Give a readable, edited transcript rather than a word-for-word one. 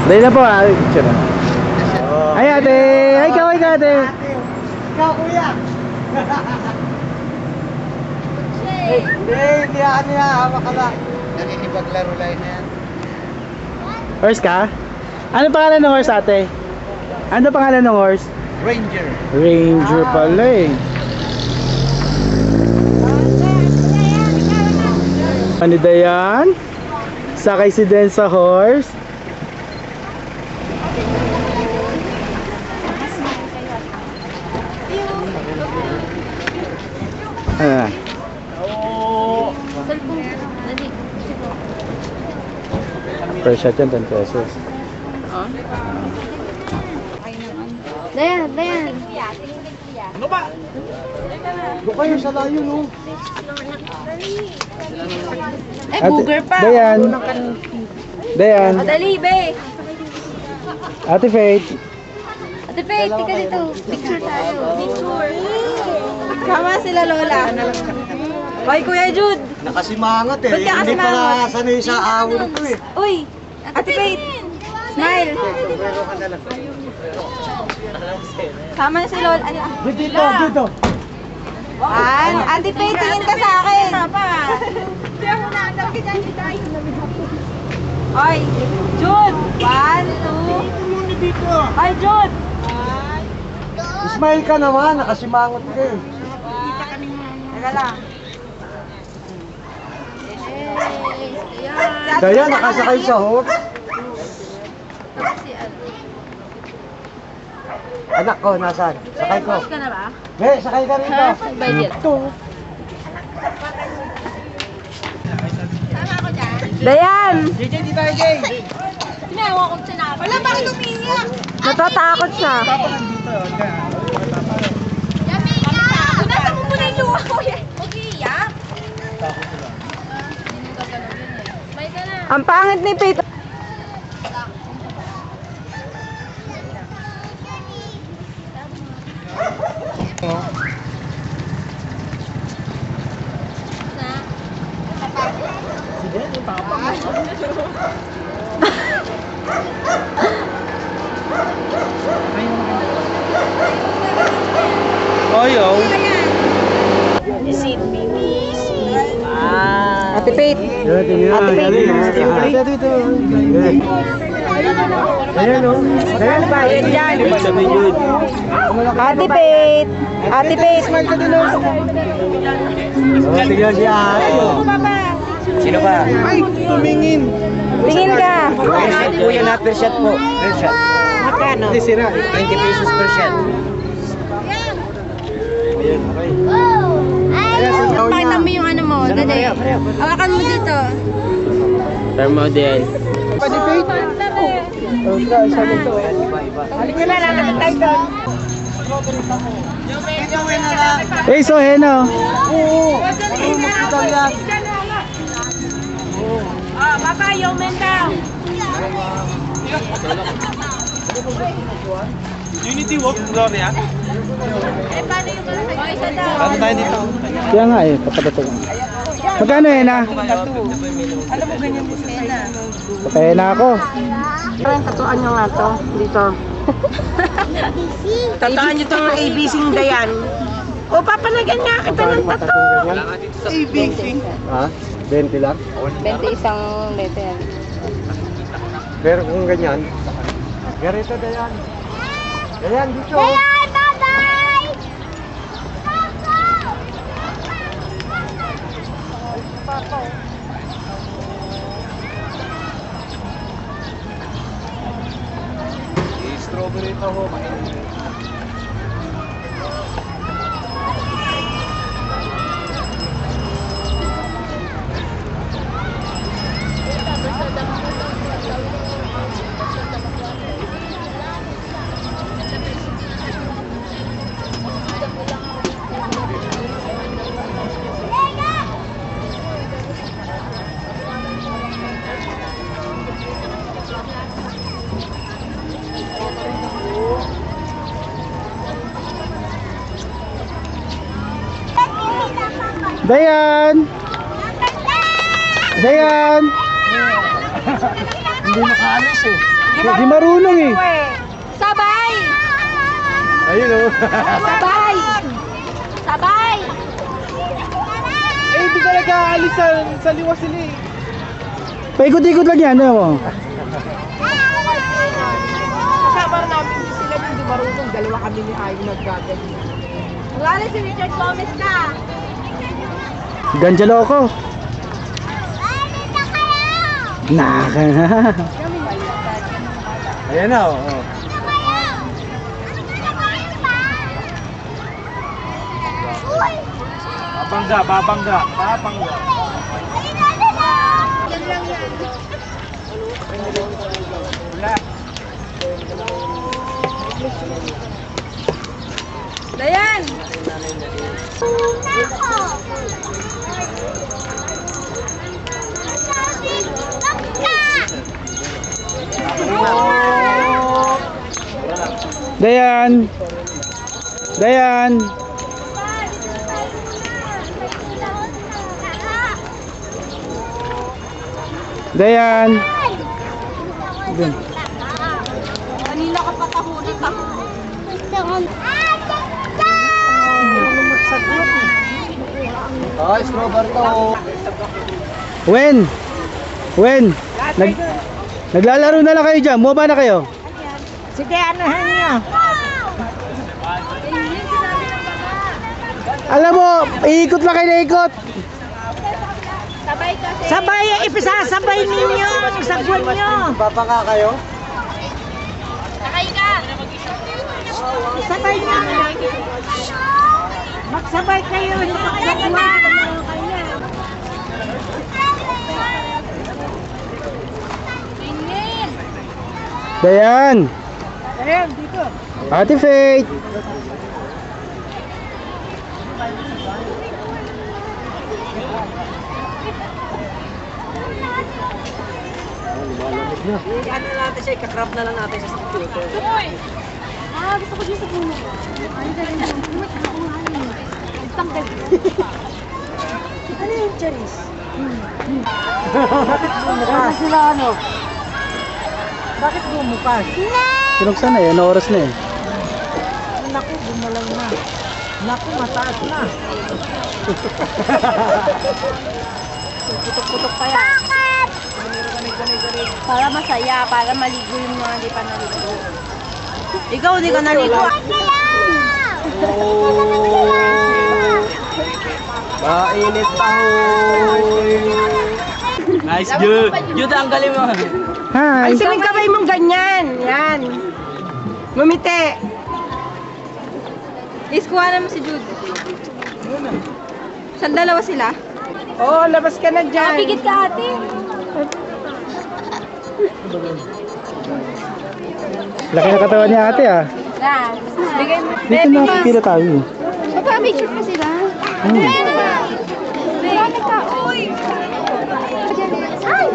Dahil na po ha. Ay ate! Ay ikaw ate! Ikaw kuya! Hindi ano yan, hawak ka lang. Naninibaglaro lang yan. Horse ka? Ano pangalan ng horse ate? Ano pangalan ng horse? Ranger. Ranger pala eh. Ano Dayan? Sakay si Den sa horse. Ano? Per shot yan, 10 pesos. Dayan. Ano ba? Doon kayo sa layo no? Eh, booger pa. Dayan. Dayan. Dali, be. Ate Faith. Ate Faith, tika dito. Picture tayo. Picture. Kama sila Lola. Hoy, Kuya Jude. Nakasimangot eh. Ba't ka Hindi kasimangot? pa sanay sa awon ko eh. Uy, Ate Faith. Smile. Sama si Lola. Dito, dito. Ate Faith, tingin ka sa akin. Hoy, Jude. 1, 2. Hoy, Jude. Smile ka naman, nakasimangot ka eh. Teka lang. Dayan, nakasakay sa horse. Anak ko, nasaan? Sakay ko. Ka na ba? Sakay ka rito. Ito. Dayan! JJ, di tayo, Jay. Tinawa ko sinapa. Wala bang lumiyak? Natatakot siya. Nasa mo muna yung luha ko yan. Huwag iiyak. Ang pangit ni Pete. Oyo. Ate Pete. Ate dito. Ayan o. Ayan ba? Ayan dyan. Sabi Jude. Ate Pete. Ate Pete. Smile ka din o. Tingnan si ate o. Sino ba? Ay, tumingin. Tingin ka. Per shot po yan ha, per shot po. Per shot. Magkano? Hindi sira. 20 pesos per shot. Ayan, okay. Pakita mo yung ano mo. Dali. Hawakan mo dito. Per model. Pwede Faith? Oh, isa nito. Halika na, lalakad tayo doon. Eh, so heno. Oo. Makita yan. Papa, yomen daw. Unity Walk, Gloria. Eh, paano yung isa daw? Ano tayo dito? Kaya nga eh, papadato ko. Magkano hena? Alam mo ganyan mo si Ena. Hena ako. Parang tatuan nyo nga to. Dito. Tatuan nyo itong ABC-ng Dayan. O, papanagan nga kita ng tato. ABC. Ha? 20 lang? 21 letter. Pero kung ganyan, ganito Dayan. Dayan, dito. Strawberry ito ho, mainit. Dayan! Dayan! Hindi makaalis eh. Di marunong eh. Sabay! Ayun oh. Sabay! Sabay! Eh, hindi ka nag-aalis sa liwa sila eh. Paikot-ikot lang yan, ano mo? Kasama namin din sila yung di marunong. Dalawa kami ni Ayo naggaganyan. Wala si Richard Gomez ka. Ganjalo ako. Naka. Ayan na, oh. Babangga. Yan lang yan. Dayan! Dayan. Dayan. Dayan. Kanila ka patahuli ka. Oh, strawberry to. Wen. Naglalaro na lang kayo dyan. Bumaba na kayo. Sige, anahan niyo. Alam mo, iikot lang kayo na ikot. Sabay kasi. Sabay, ipasasabay ninyo ang sagwan nyo. Papaka kayo? Sakay ka. Sabay nyo. Magsabay kayo. Magsagwan. Tingin. Dayan. Ayan, dito. Ate Faith. Ano natin siya, ikakrap na lang natin sa studio. Gusto ko dito sa puno. Ano galing mo? Tanggal. Ano yung cherries? Bakit sila ano? Bakit bumukas? Sinuksan na eh. Ano oras na eh? Naku, bumalang na. Naku, mataas na. Putok-putok pa yan. Para masaya, para maligo yung mga hindi pa naligo. Ikaw, hindi ka naligo. Mainit pa hoy. Nice, Jude. Jude, ang galing mo. Hi. Ay, yung kamay mong ganyan. Yan. Ngumiti. Please, kuha naman si Jude. Saan dalawa sila? Oo, labas ka na dyan. Pigit ka, ate. Laki na katawan ni ate ah. Na, bigay mo. Dito na pila tayo. Pagpa-picture pa sila. Marami ka. Uy! Ay!